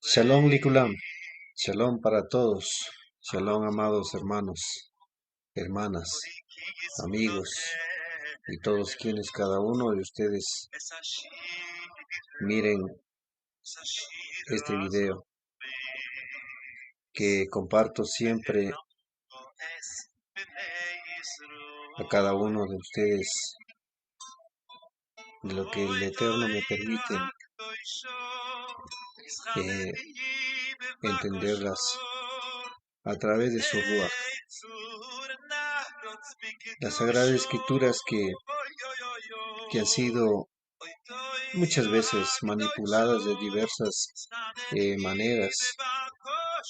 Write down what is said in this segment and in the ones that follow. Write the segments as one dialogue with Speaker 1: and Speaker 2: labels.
Speaker 1: Shalom Likulam, Shalom para todos, Shalom amados hermanos, hermanas, amigos y todos quienes cada uno de ustedes miren este video que comparto siempre a cada uno de ustedes de lo que el Eterno me permite entenderlas a través de su Ruach. Las Sagradas Escrituras que han sido muchas veces manipuladas de diversas maneras,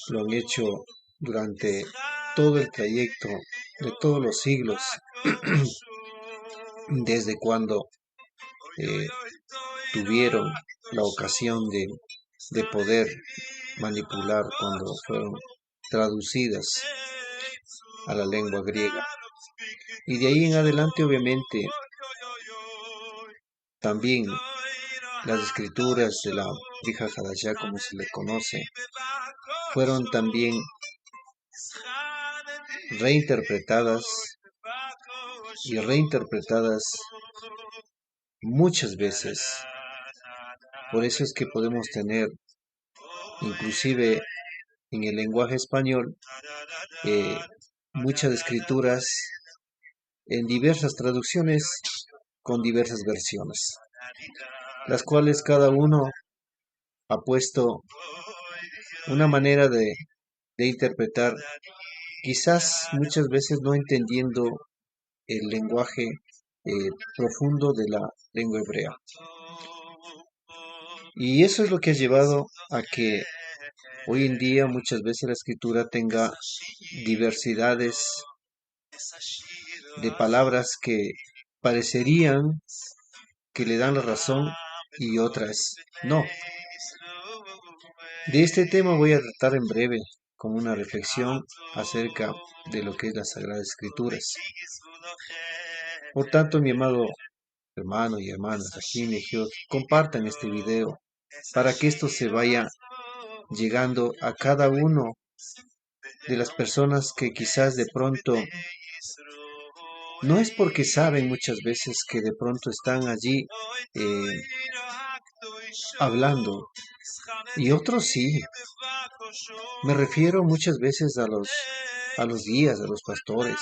Speaker 1: lo han hecho durante todo el trayecto de todos los siglos, desde cuando tuvieron la ocasión de poder manipular cuando fueron traducidas a la lengua griega. Y de ahí en adelante, obviamente, también las escrituras de la Brija Hadashah, como se le conoce, fueron también reinterpretadas y reinterpretadas muchas veces. Por eso es que podemos tener, inclusive en el lenguaje español, muchas escrituras en diversas traducciones con diversas versiones, las cuales cada uno ha puesto una manera de interpretar, quizás muchas veces no entendiendo el lenguaje profundo de la lengua hebrea. Y eso es lo que ha llevado a que hoy en día muchas veces la escritura tenga diversidades de palabras que parecerían que le dan la razón y otras no. De este tema voy a tratar en breve como una reflexión acerca de lo que es las Sagradas Escrituras. Por tanto, mi amado hermano y hermanas, aquí en Ejiot, compartan este video para que esto se vaya llegando a cada uno de las personas que quizás de pronto no es porque saben muchas veces que de pronto están allí hablando, y otros sí. Me refiero muchas veces a los guías, a los pastores,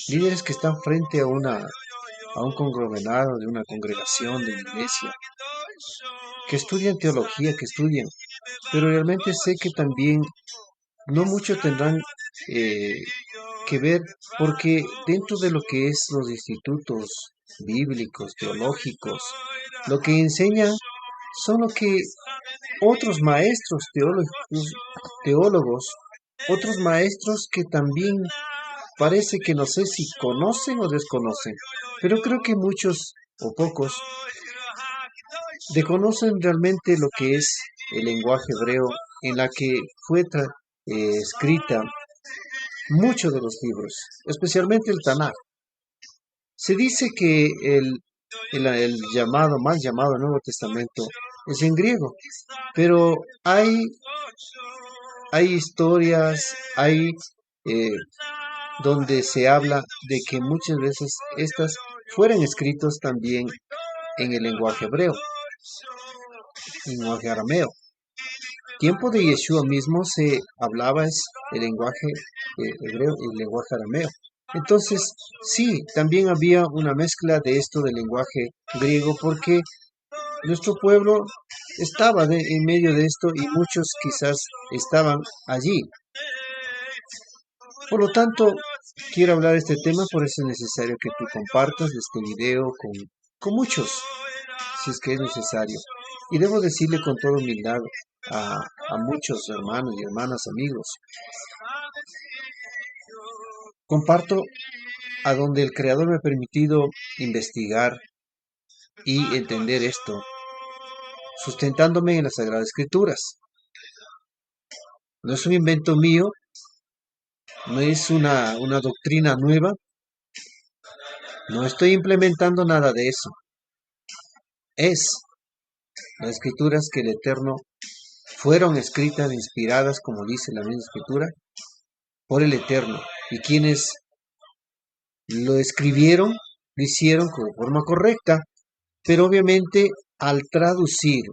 Speaker 1: líderes que están frente a un conglomerado de una congregación, de una iglesia, que estudian teología, que estudian, pero realmente sé que también no mucho tendrán que ver, porque dentro de lo que es los institutos bíblicos, teológicos, lo que enseñan son lo que otros maestros teólogos, otros maestros que también parece que no sé si conocen o desconocen, pero creo que muchos o pocos desconocen realmente lo que es el lenguaje hebreo en la que fue escrita muchos de los libros, especialmente el Tanaj. Se dice que el mal llamado Nuevo Testamento es en griego, pero hay historias, eh, donde se habla de que muchas veces estas fueran escritos también en el lenguaje hebreo, en el lenguaje arameo. Tiempo de Yeshua mismo se hablaba el lenguaje hebreo y el lenguaje arameo. Entonces, sí, también había una mezcla de esto del lenguaje griego, porque nuestro pueblo estaba en medio de esto y muchos quizás estaban allí. Por lo tanto, quiero hablar de este tema, por eso es necesario que tú compartas este video con muchos, si es que es necesario. Y debo decirle con toda humildad a muchos hermanos y hermanas, amigos, comparto a donde el Creador me ha permitido investigar y entender esto, sustentándome en las Sagradas Escrituras. No es un invento mío, no es una doctrina nueva, no estoy implementando nada de eso. Es las escrituras que el Eterno fueron escritas, inspiradas, como dice la misma escritura, por el Eterno. Y quienes lo escribieron, lo hicieron de forma correcta, pero obviamente al traducir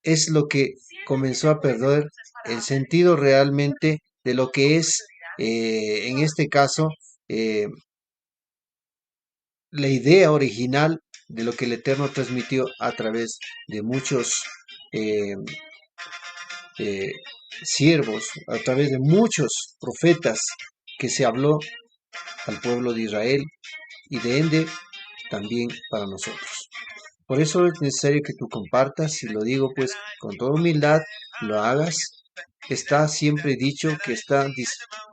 Speaker 1: es lo que comenzó a perder el sentido realmente de lo que es, en este caso, eh, la idea original de lo que el Eterno transmitió a través de muchos eh, eh, siervos, a través de muchos profetas que se habló al pueblo de Israel y de ende también para nosotros. Por eso es necesario que tú compartas, y lo digo pues con toda humildad, lo hagas. Está siempre dicho que está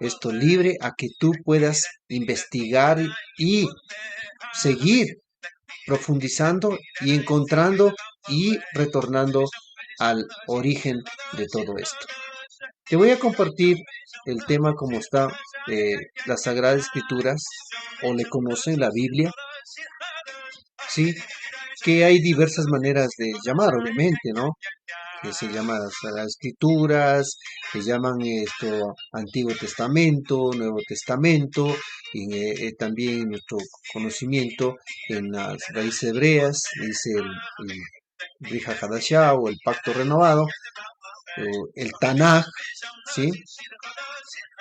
Speaker 1: esto libre a que tú puedas investigar y seguir profundizando y encontrando y retornando al origen de todo esto. Te voy a compartir el tema como está las Sagradas Escrituras, o le conocen la Biblia, ¿sí? Que hay diversas maneras de llamar, obviamente, ¿no? Que se llama Sagradas Escrituras, que llaman esto Antiguo Testamento, Nuevo Testamento, y también nuestro conocimiento en las raíces hebreas, dice el Brit Hadashah o el Pacto Renovado, o el Tanaj, ¿sí?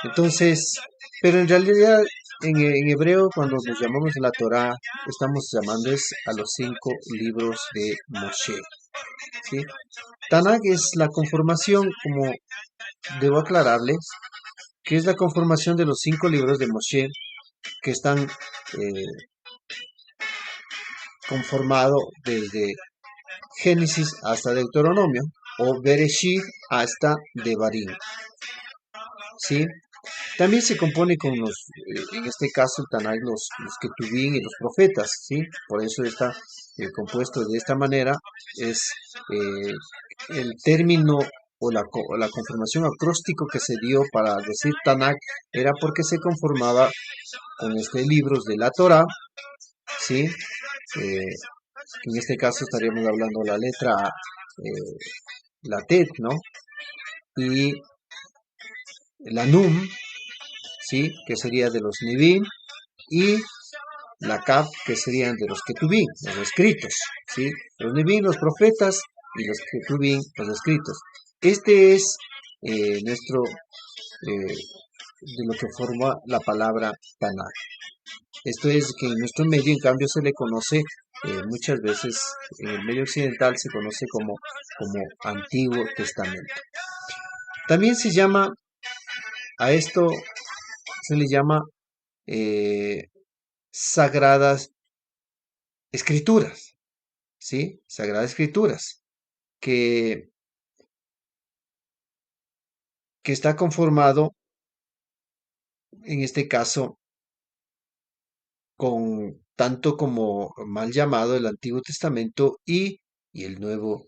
Speaker 1: Entonces, pero en realidad en hebreo cuando nos llamamos la Torá, estamos llamando a los 5 libros de Moshe, ¿sí? Tanakh es la conformación, como debo aclararles, que es la conformación de los 5 libros de Moshe que están conformados desde Génesis hasta Deuteronomio, o Bereshit hasta Devarim, ¿sí? También se compone con en este caso, el Tanakh, los Ketuvim y los profetas, ¿sí? Por eso está compuesto de esta manera. Es eh, el término o la conformación acróstico que se dio para decir Tanakh era porque se conformaba con libros de la Torah, ¿sí? En este caso estaríamos hablando la letra, la Tet, ¿no? Y la Num, ¿sí? Que sería de los Nevi'im, y la Kaf, que serían de los Ketubim, los escritos, ¿sí? Los Nevi'im, los profetas, y los Ketubim, los escritos. Este es nuestro, de lo que forma la palabra Tanakh. Esto es que en nuestro medio, en cambio, se le conoce muchas veces, en el medio occidental se conoce como Antiguo Testamento. También se llama, a esto se le llama Sagradas Escrituras, ¿sí? Sagradas Escrituras, que, que está conformado, en este caso, con tanto como mal llamado el Antiguo Testamento y el Nuevo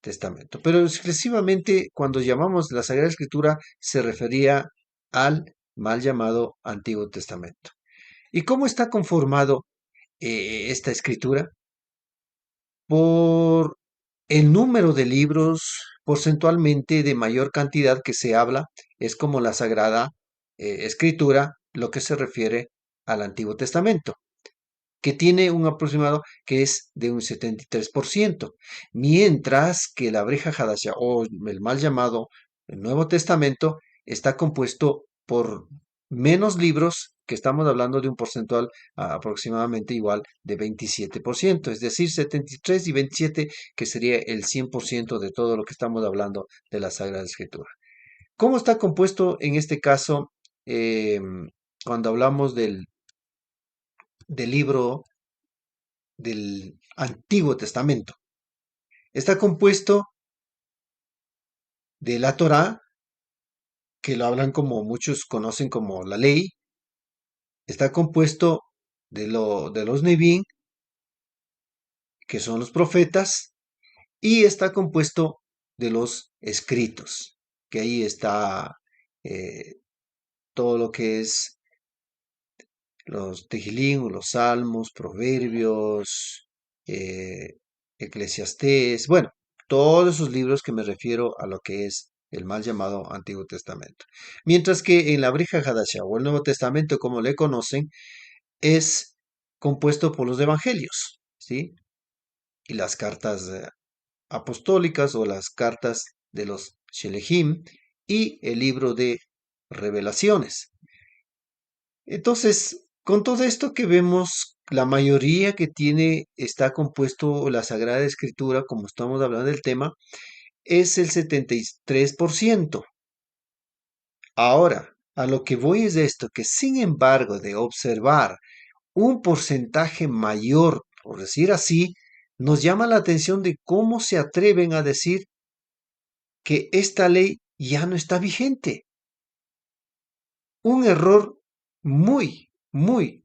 Speaker 1: Testamento. Pero exclusivamente cuando llamamos la Sagrada Escritura se refería al mal llamado Antiguo Testamento. ¿Y cómo está conformado esta escritura? Por el número de libros porcentualmente de mayor cantidad que se habla, es como la Sagrada Escritura, lo que se refiere al Antiguo Testamento, que tiene un aproximado que es de un 73%, mientras que la Breja Hadashah, o el mal llamado el Nuevo Testamento, está compuesto por menos libros, que estamos hablando de un porcentual aproximadamente igual de 27%, es decir, 73 y 27, que sería el 100% de todo lo que estamos hablando de la Sagrada Escritura. ¿Cómo está compuesto en este caso cuando hablamos del libro del Antiguo Testamento? Está compuesto de la Torá, que lo hablan como muchos conocen como la ley. Está compuesto de los Nevi'im, que son los profetas, y está compuesto de los escritos, que ahí está eh, todo lo que es los Tejilín, los Salmos, Proverbios, eh, Eclesiastés, bueno, todos esos libros que me refiero a lo que es el mal llamado Antiguo Testamento. Mientras que en la Brija Hadashah o el Nuevo Testamento, como le conocen, es compuesto por los evangelios, ¿sí? Y las cartas apostólicas o las cartas de los Shelehim y el libro de Revelaciones. Entonces, con todo esto que vemos, la mayoría que tiene está compuesto la Sagrada Escritura, como estamos hablando del tema, es el 73%. Ahora, a lo que voy es de esto, que sin embargo de observar un porcentaje mayor, por decir así, nos llama la atención de cómo se atreven a decir que esta ley ya no está vigente. Un error muy, muy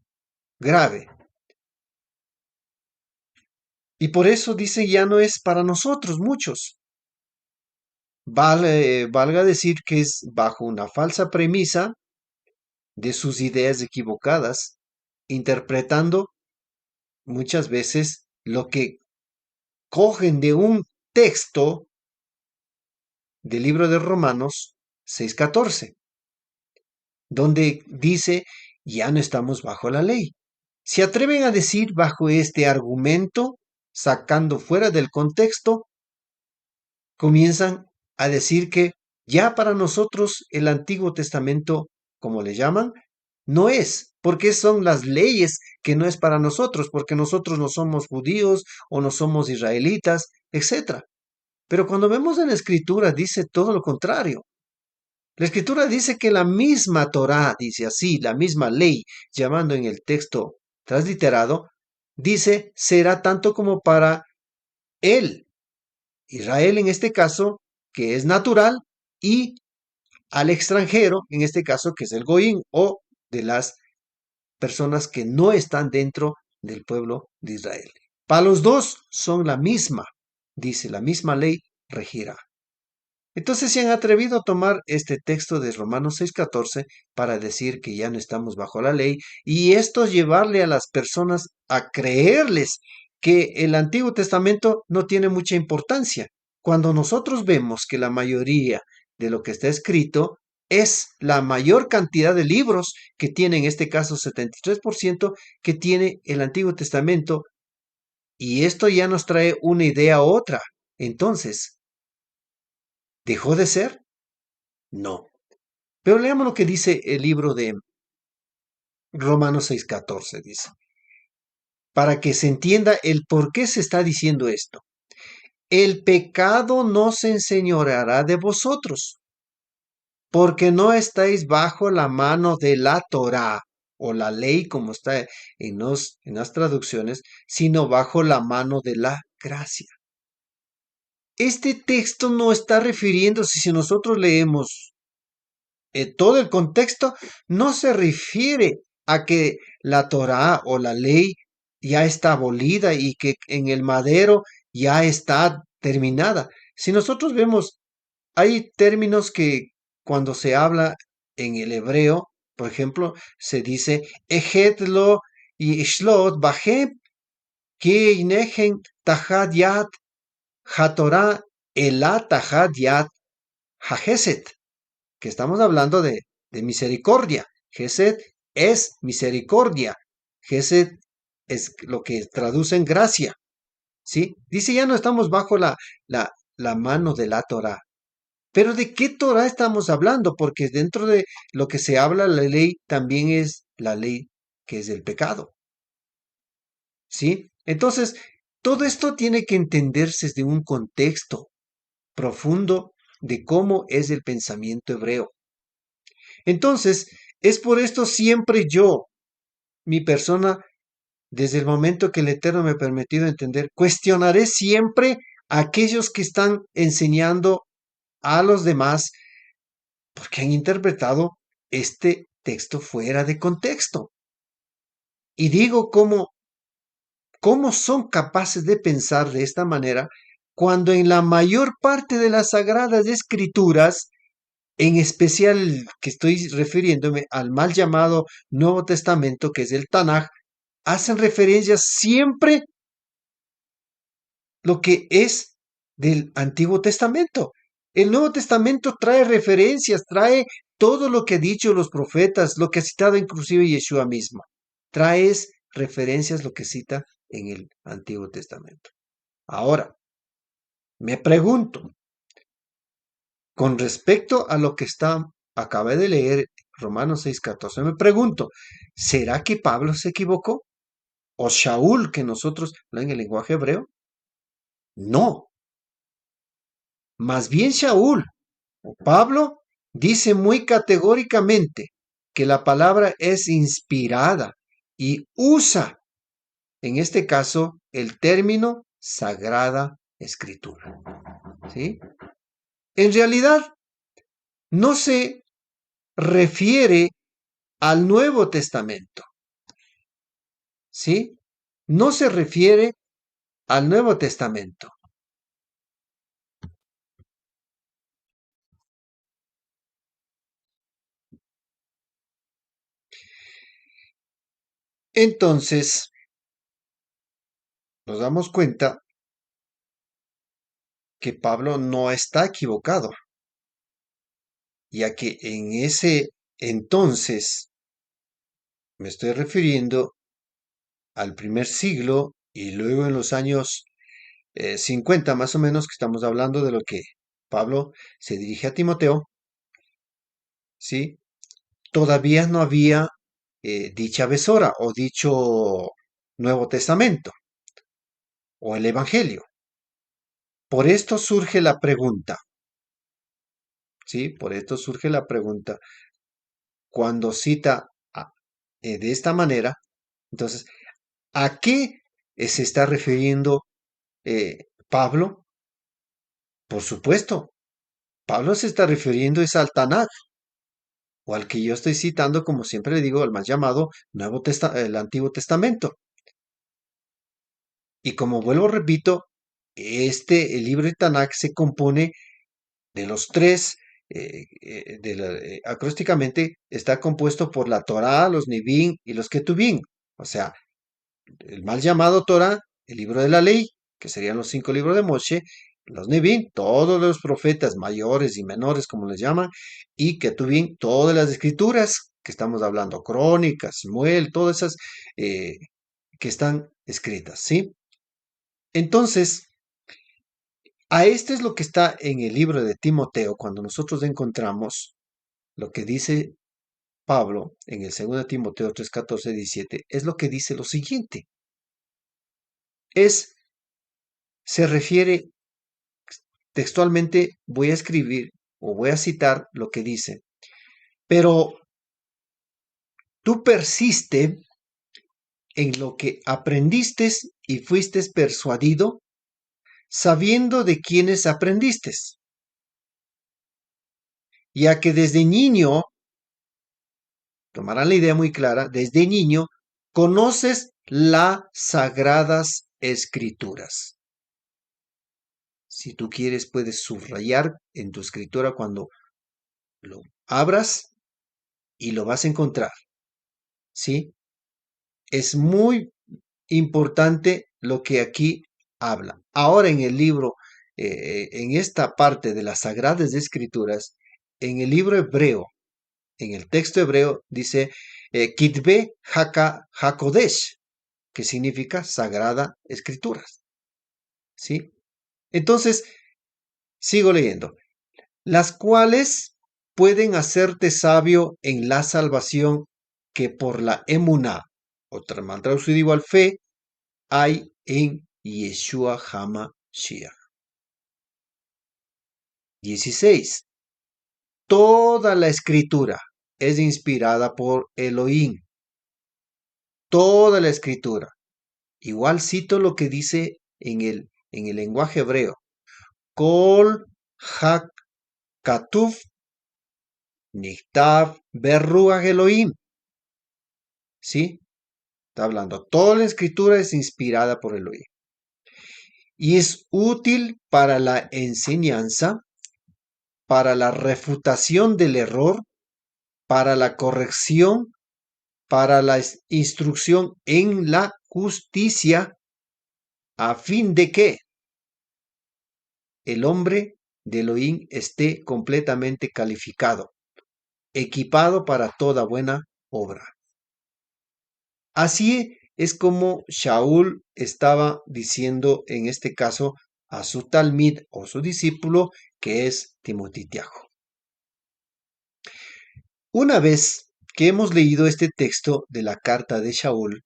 Speaker 1: grave. Y por eso dice ya no es para nosotros muchos. Valga decir que es bajo una falsa premisa de sus ideas equivocadas, interpretando muchas veces lo que cogen de un texto del libro de Romanos 6:14, donde dice ya no estamos bajo la ley. Se atreven a decir bajo este argumento, sacando fuera del contexto, comienzan a decir que ya para nosotros el Antiguo Testamento, como le llaman, no es, porque son las leyes que no es para nosotros, porque nosotros no somos judíos o no somos israelitas, etc. Pero cuando vemos en la Escritura dice todo lo contrario. La Escritura dice que la misma Torá, dice así, la misma ley, llamando en el texto transliterado, dice será tanto como para él, Israel en este caso, que es natural, y al extranjero, en este caso, que es el Goín, o de las personas que no están dentro del pueblo de Israel. Para los dos son la misma, dice, la misma ley regirá. Entonces se han atrevido a tomar este texto de Romanos 6:14 para decir que ya no estamos bajo la ley y esto llevarle a las personas a creerles que el Antiguo Testamento no tiene mucha importancia, cuando nosotros vemos que la mayoría de lo que está escrito es la mayor cantidad de libros que tiene, en este caso 73%, que tiene el Antiguo Testamento, y esto ya nos trae una idea u otra. Entonces, ¿dejó de ser? No. Pero leamos lo que dice el libro de Romanos 6:14, dice, para que se entienda el por qué se está diciendo esto. El pecado no se enseñoreará de vosotros, porque no estáis bajo la mano de la Torá o la ley, como está en las traducciones, sino bajo la mano de la gracia. Este texto no está refiriéndose, si nosotros leemos todo el contexto, no se refiere a que la Torá o la ley ya está abolida y que en el madero ya está terminada. Si nosotros vemos, hay términos que cuando se habla en el hebreo, por ejemplo, se dice ejetlo y shlot bahem que inegen tahad yad hatorá elá tahad yad hageset, que estamos hablando de misericordia. Gesed es misericordia. Gesed es lo que traduce en gracia. ¿Sí? Dice, ya no estamos bajo la mano de la Torah. Pero ¿de qué Torah estamos hablando? Porque dentro de lo que se habla la ley también es la ley que es el pecado. ¿Sí? Entonces, todo esto tiene que entenderse desde un contexto profundo de cómo es el pensamiento hebreo. Entonces, es por esto siempre yo, mi persona, desde el momento que el Eterno me ha permitido entender, cuestionaré siempre a aquellos que están enseñando a los demás porque han interpretado este texto fuera de contexto. Y digo como ¿Cómo son capaces de pensar de esta manera cuando en la mayor parte de las Sagradas Escrituras, en especial que estoy refiriéndome al mal llamado Nuevo Testamento, que es el Tanaj, hacen referencia siempre lo que es del Antiguo Testamento? El Nuevo Testamento trae referencias, trae todo lo que han dicho los profetas, lo que ha citado inclusive Yeshua misma. Trae referencias lo que cita en el Antiguo Testamento. Ahora, me pregunto, con respecto a lo que acabé de leer, Romanos 6:14, me pregunto, ¿será que Pablo se equivocó? ¿O Shaul, que nosotros, en el lenguaje hebreo? No, más bien Shaul. Pablo dice muy categóricamente que la palabra es inspirada y usa, en este caso, el término Sagrada Escritura. ¿Sí? En realidad, no se refiere al Nuevo Testamento. ¿Sí? No se refiere al Nuevo Testamento. Entonces, nos damos cuenta que Pablo no está equivocado, ya que en ese entonces me estoy refiriendo al primer siglo y luego en los años 50 más o menos, que estamos hablando de lo que Pablo se dirige a Timoteo, ¿sí? Todavía no había dicha besora o dicho Nuevo Testamento o el Evangelio. Por esto surge la pregunta, ¿sí? Por esto surge la pregunta cuando cita de esta manera, entonces, ¿a qué se está refiriendo Pablo? Por supuesto, Pablo se está refiriendo es al Tanakh, o al que yo estoy citando, como siempre le digo, al más llamado el Antiguo Testamento. Y como vuelvo, repito, el libro de Tanakh se compone de los tres, acrósticamente está compuesto por la Torá, los Nevi'im y los Ketuvim. O sea, el mal llamado Torah, el libro de la ley, que serían los 5 libros de Moshe, los Nevi'im, todos los profetas mayores y menores, como les llaman, y Ketuvim, todas las escrituras que estamos hablando, crónicas, Muel, todas esas que están escritas, ¿sí? Entonces, a esto es lo que está en el libro de Timoteo, cuando nosotros encontramos lo que dice Pablo en el 2 Timoteo 3, 14, 17, es lo que dice lo siguiente. Se refiere textualmente, voy a escribir o voy a citar lo que dice, pero tú persiste en lo que aprendiste y fuiste persuadido, sabiendo de quiénes aprendiste, ya que desde niño, tomarán la idea muy clara, desde niño conoces las sagradas escrituras. Si tú quieres, puedes subrayar en tu escritura cuando lo abras y lo vas a encontrar. ¿Sí? Es muy importante lo que aquí habla. Ahora en el libro, en esta parte de las Sagradas Escrituras, en el libro hebreo, en el texto hebreo dice Kitbe Hakodesh, que significa Sagrada Escrituras. ¿Sí? Entonces, sigo leyendo. Las cuales pueden hacerte sabio en la salvación que por la emuná, otra mal traducido igual fe, hay en Yeshua HaMashiach. 16. Toda la escritura es inspirada por Elohim. Toda la escritura. Igual cito lo que dice en el lenguaje hebreo. Kol HaKatuv Nichtav Beruach Elohim. ¿Sí? está hablando, toda la escritura es inspirada por Elohim y es útil para la enseñanza, para la refutación del error, para la corrección, para la instrucción en la justicia, a fin de que el hombre de Elohim esté completamente calificado, equipado para toda buena obra. Así es como Shaul estaba diciendo en este caso a su talmid o su discípulo, que es Timotitiajo. Una vez que hemos leído este texto de la carta de Shaul,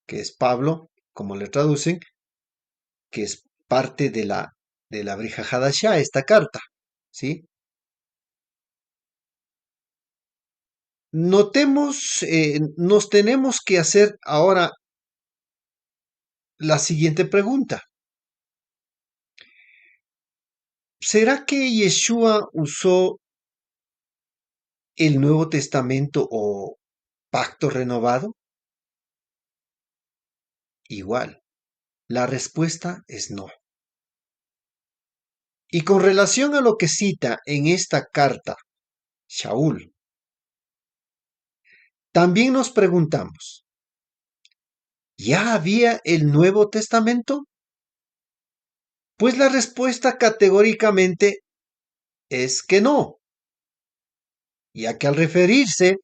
Speaker 1: que es Pablo, como le traducen, que es parte de la Brija Hadashah, esta carta, ¿sí? Notemos, nos tenemos que hacer ahora la siguiente pregunta. ¿Será que Yeshua usó el Nuevo Testamento o pacto renovado? Igual, la respuesta es no. Y con relación a lo que cita en esta carta, Shaul, también nos preguntamos, ¿ya había el Nuevo Testamento? Pues la respuesta categóricamente es que no, ya que al referirse,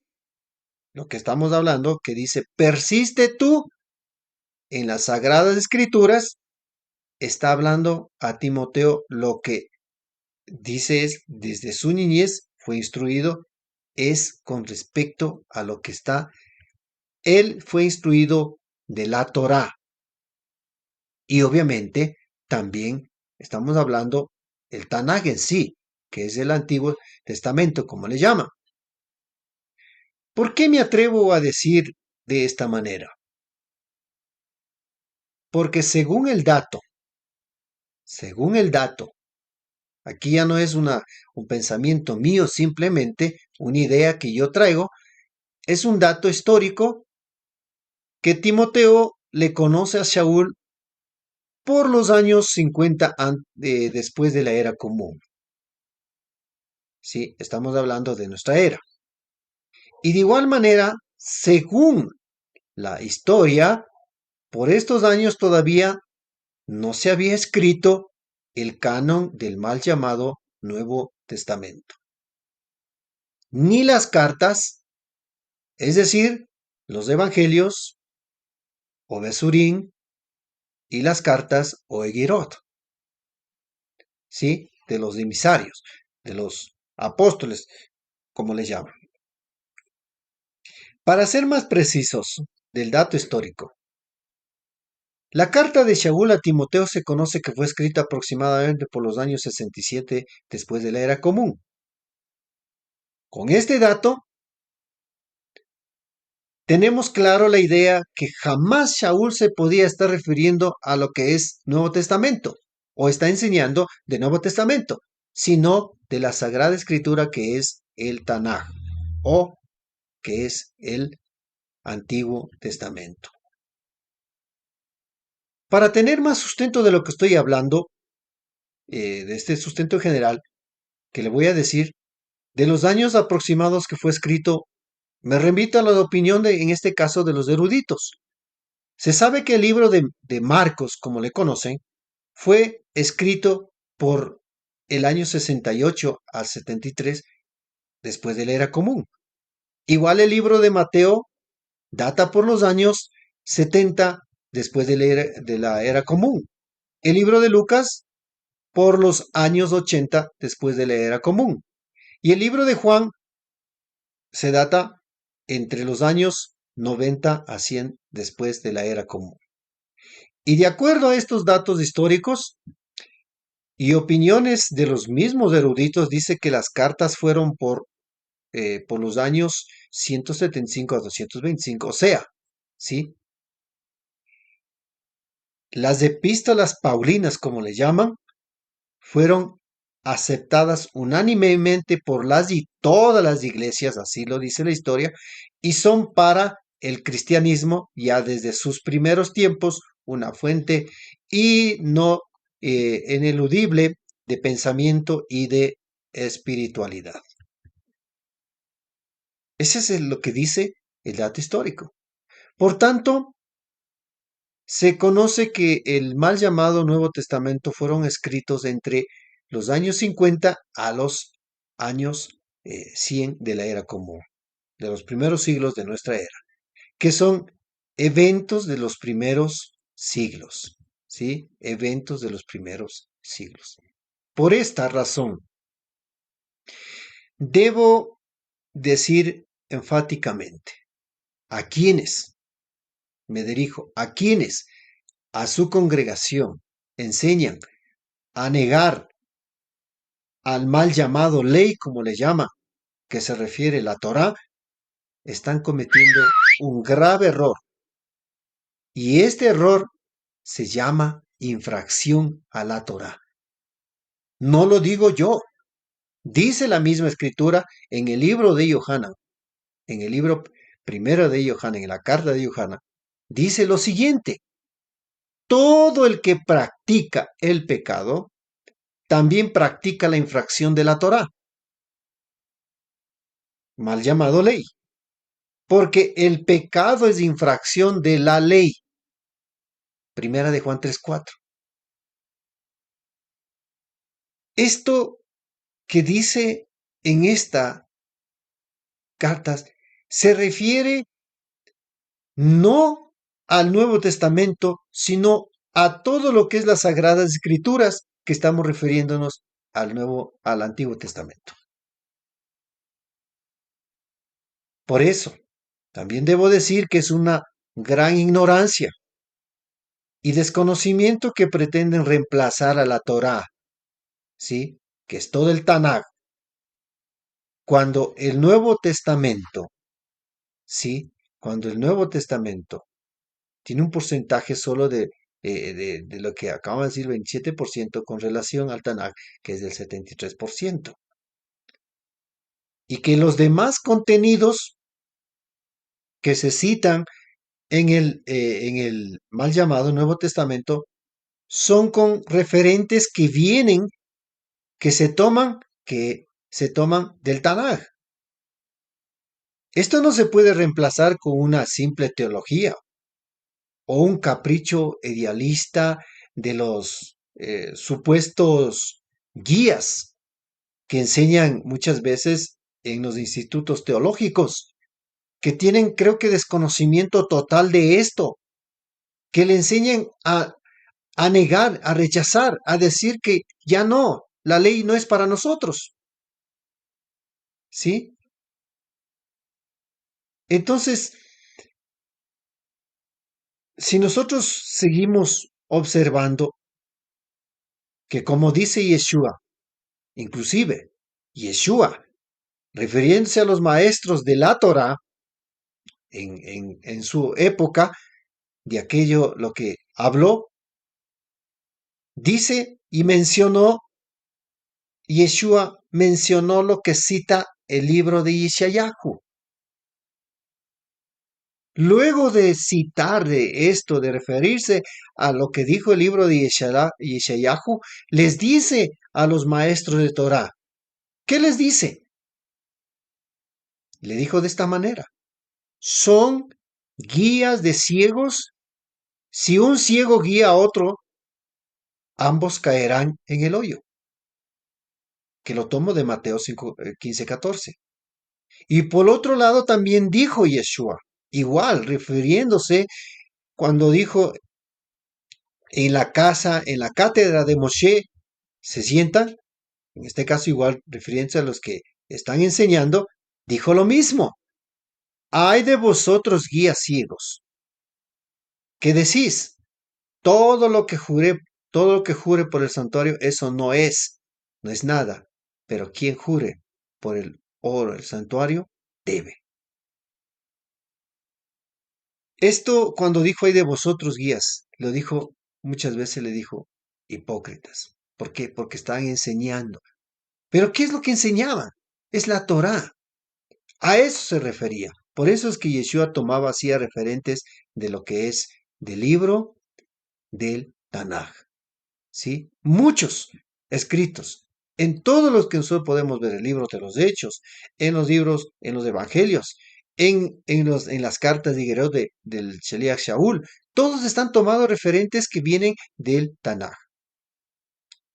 Speaker 1: lo que estamos hablando, que dice, persiste tú en las Sagradas Escrituras, está hablando a Timoteo lo que dice es, desde su niñez fue instruido, es con respecto a lo que está, él fue instruido de la Torá. Y obviamente también estamos hablando el Tanaj en sí, que es el Antiguo Testamento, como le llaman. ¿Por qué me atrevo a decir de esta manera? Porque según el dato, aquí ya no es un pensamiento mío, simplemente una idea que yo traigo, es un dato histórico que Timoteo le conoce a Shaul por los años 50 después de la era común. Sí, estamos hablando de nuestra era. Y de igual manera, según la historia, por estos años todavía no se había escrito el canon del mal llamado Nuevo Testamento, ni las cartas, es decir, los evangelios o Besurín y las cartas o Egirot, ¿sí? De los emisarios, de los apóstoles, como les llaman. Para ser más precisos del dato histórico, la carta de Shaul a Timoteo se conoce que fue escrita aproximadamente por los años 67 después de la era común. Con este dato, tenemos claro la idea que jamás Shaul se podía estar refiriendo a lo que es Nuevo Testamento o está enseñando de Nuevo Testamento, sino de la Sagrada Escritura que es el Tanaj o que es el Antiguo Testamento. Para tener más sustento de lo que estoy hablando, de este sustento general, que le voy a decir, de los años aproximados que fue escrito, me remito a la opinión en este caso de los eruditos. Se sabe que el libro de Marcos, como le conocen, fue escrito por el año 68 al 73 después de la era común. Igual el libro de Mateo data por los años 70 después de la era común. El libro de Lucas por los años 80 después de la era común. Y el libro de Juan se data entre los años 90 a 100 después de la era común. Y de acuerdo a estos datos históricos y opiniones de los mismos eruditos, dice que las cartas fueron por los años 175 a 225, o sea, ¿sí? Las epístolas paulinas, como le llaman, fueron aceptadas unánimemente por las y todas las iglesias, así lo dice la historia, y son para el cristianismo ya desde sus primeros tiempos una fuente y no ineludible de pensamiento y de espiritualidad. Ese es lo que dice el dato histórico. Por tanto, se conoce que el mal llamado Nuevo Testamento fueron escritos entre los años 50 a los años 100 de la era común, de los primeros siglos de nuestra era, que son eventos de los primeros siglos, ¿sí? Eventos de los primeros siglos. Por esta razón, debo decir enfáticamente a quienes, me dirijo, a quienes a su congregación enseñan a negar al mal llamado ley, como le llama, que se refiere la Torá, están cometiendo un grave error. Y este error se llama infracción a la Torá. No lo digo yo. Dice la misma escritura en el libro de Yohanan, en el libro primero de Yohanan, en la carta de Yohanan, dice lo siguiente: todo el que practica el pecado también practica la infracción de la Torá, mal llamado ley, porque el pecado es infracción de la ley. Primera de Juan 3:4. Esto que dice en esta carta se refiere no al Nuevo Testamento, sino a todo lo que es las Sagradas Escrituras, que estamos refiriéndonos al Antiguo Testamento. Por eso, también debo decir que es una gran ignorancia y desconocimiento que pretenden reemplazar a la Torá, ¿sí? Que es todo el Tanaj, cuando el Nuevo Testamento, ¿sí? Cuando el Nuevo Testamento tiene un porcentaje solo de lo que acabo de decir, 27% con relación al Tanaj, que es del 73%. Y que los demás contenidos que se citan en el mal llamado Nuevo Testamento son con referentes que se toman del Tanaj. Esto no se puede reemplazar con una simple teología o un capricho idealista de los supuestos guías que enseñan muchas veces en los institutos teológicos, que tienen, creo que, desconocimiento total de esto, que le enseñan a negar, a rechazar, a decir que ya no, la ley no es para nosotros. ¿Sí? Entonces, si nosotros seguimos observando que como dice Yeshua, inclusive Yeshua, refiriéndose a los maestros de la Torah en su época, de aquello lo que habló, dice y mencionó, Yeshua mencionó lo que cita el libro de Yeshayahu. Luego de citar de esto, de referirse a lo que dijo el libro de Yeshayahu, les dice a los maestros de Torah, ¿qué les dice? Le dijo de esta manera: son guías de ciegos. Si un ciego guía a otro, ambos caerán en el hoyo. Que lo tomo de Mateo 15:14. Y por otro lado también dijo Yeshua, igual, refiriéndose cuando dijo en la casa, en la cátedra de Moshe, se sientan, en este caso igual refiriéndose a los que están enseñando, dijo lo mismo. Ay de vosotros guías ciegos, que decís, todo lo que jure por el santuario, eso no es nada, pero quien jure por el oro del santuario, debe. Esto cuando dijo ay de vosotros guías, lo dijo, muchas veces le dijo hipócritas. ¿Por qué? Porque estaban enseñando. ¿Pero qué es lo que enseñaban? Es la Torá. A eso se refería. Por eso es que Yeshua tomaba así a referentes de lo que es del libro del Tanaj, ¿sí? Muchos escritos. En todos los que nosotros podemos ver, el libro de los Hechos, en los libros, en los Evangelios, en las cartas del Sheliach Shaul, todos están tomados referentes que vienen del Tanaj.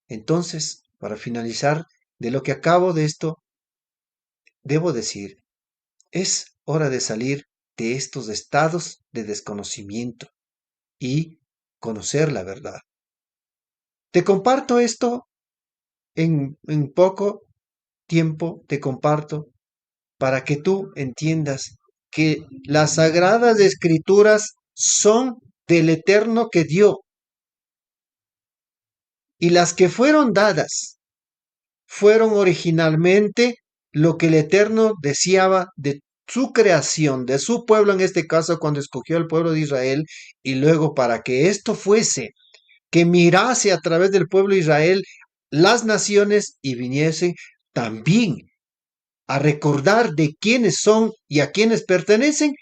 Speaker 1: Entonces, para finalizar, de lo que acabo de esto, debo decir, es hora de salir de estos estados de desconocimiento y conocer la verdad. Te comparto esto en poco tiempo, te comparto para que tú entiendas que las sagradas escrituras son del Eterno que dio y las que fueron dadas fueron originalmente lo que el Eterno deseaba de su creación, de su pueblo en este caso cuando escogió al pueblo de Israel y luego para que esto fuese, que mirase a través del pueblo de Israel las naciones y viniesen también a recordar de quiénes son y a quiénes pertenecen,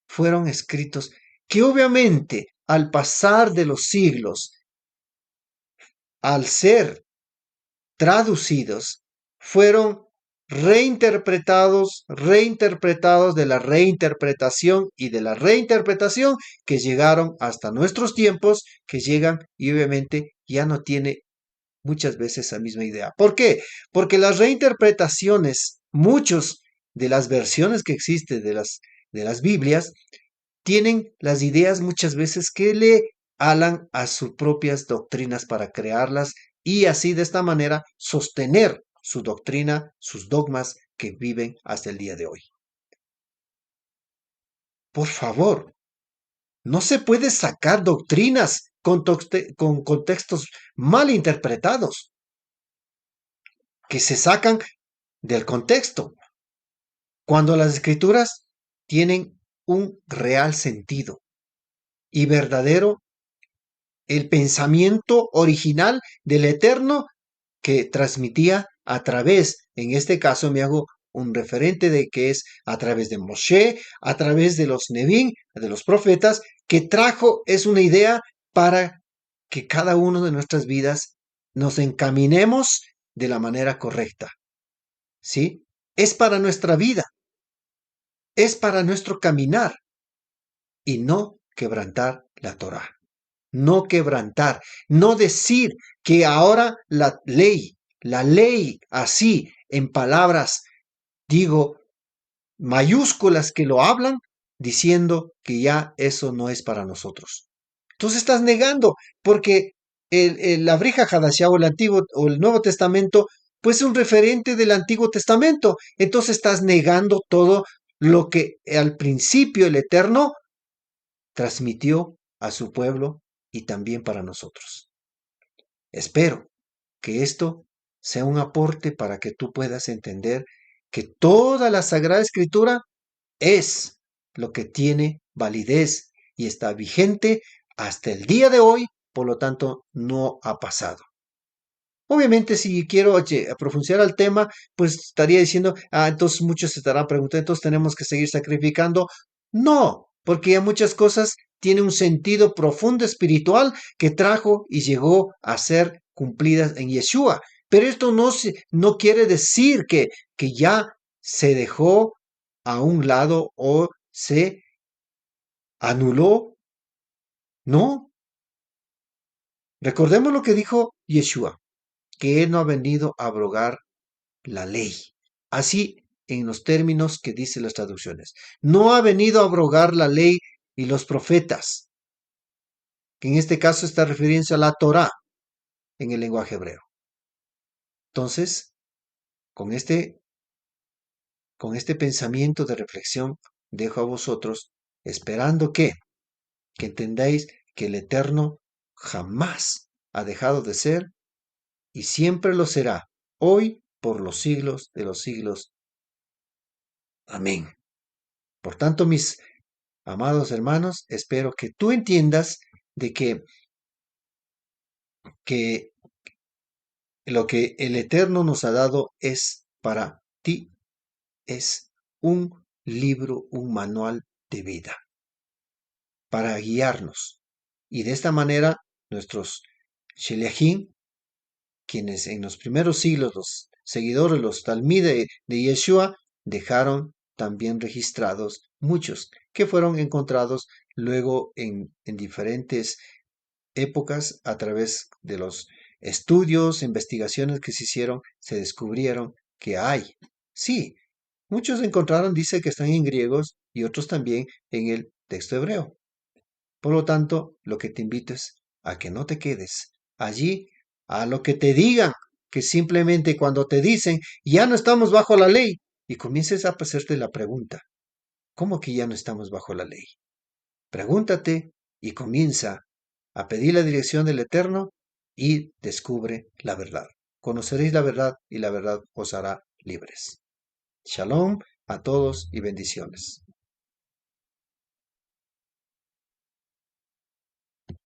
Speaker 1: fueron escritos que obviamente al pasar de los siglos, al ser traducidos, fueron reinterpretados de la reinterpretación y de la reinterpretación que llegaron hasta nuestros tiempos, que llegan y obviamente ya no tiene muchas veces esa misma idea. ¿Por qué? Porque las reinterpretaciones, muchos de las versiones que existen de las Biblias, tienen las ideas muchas veces que le alan a sus propias doctrinas para crearlas y así de esta manera sostener su doctrina, sus dogmas que viven hasta el día de hoy. Por favor, no se puede sacar doctrinas con contextos mal interpretados, que se sacan del contexto, cuando las escrituras tienen un real sentido y verdadero el pensamiento original del Eterno que transmitía a través, en este caso me hago un referente de que es a través de Moshe, a través de los Nevim, de los profetas, que trajo es una idea para que cada uno de nuestras vidas nos encaminemos de la manera correcta. ¿Sí? Es para nuestra vida, es para nuestro caminar y no quebrantar la Torah. No quebrantar, no decir que ahora la ley así, en palabras, digo, mayúsculas que lo hablan, diciendo que ya eso no es para nosotros. Entonces estás negando, porque la Brija Hadashah o el Antiguo o el Nuevo Testamento, pues es un referente del Antiguo Testamento. Entonces estás negando todo lo que al principio el Eterno transmitió a su pueblo y también para nosotros. Espero que esto sea un aporte para que tú puedas entender que toda la Sagrada Escritura es lo que tiene validez y está vigente hasta el día de hoy, por lo tanto no ha pasado. Obviamente, si quiero profundizar al tema, pues estaría diciendo, entonces muchos se estarán preguntando, entonces tenemos que seguir sacrificando. No, porque ya muchas cosas tienen un sentido profundo espiritual que trajo y llegó a ser cumplidas en Yeshua. Pero esto no quiere decir que ya se dejó a un lado o se anuló. No, recordemos lo que dijo Yeshua, que él no ha venido a abrogar la ley. Así en los términos que dicen las traducciones. No ha venido a abrogar la ley y los profetas, que en este caso está refiriéndose a la Torá en el lenguaje hebreo. Entonces, con este pensamiento de reflexión, dejo a vosotros esperando que entendáis que el Eterno jamás ha dejado de ser y siempre lo será, hoy por los siglos de los siglos. Amén. Por tanto, mis amados hermanos, espero que tú entiendas de que lo que el Eterno nos ha dado es para ti, es un libro, un manual de vida para guiarnos. Y de esta manera, nuestros Sheliachim, quienes en los primeros siglos, los seguidores, los talmide de Yeshua, dejaron también registrados muchos que fueron encontrados luego en diferentes épocas a través de los estudios, investigaciones que se hicieron, se descubrieron que hay. Sí, muchos encontraron, dice que están en griegos y otros también en el texto hebreo. Por lo tanto, lo que te invito es a que no te quedes allí, a lo que te digan, que simplemente cuando te dicen, ya no estamos bajo la ley, y comiences a hacerte la pregunta, ¿cómo que ya no estamos bajo la ley? Pregúntate y comienza a pedir la dirección del Eterno y descubre la verdad. Conoceréis la verdad y la verdad os hará libres. Shalom a todos y bendiciones.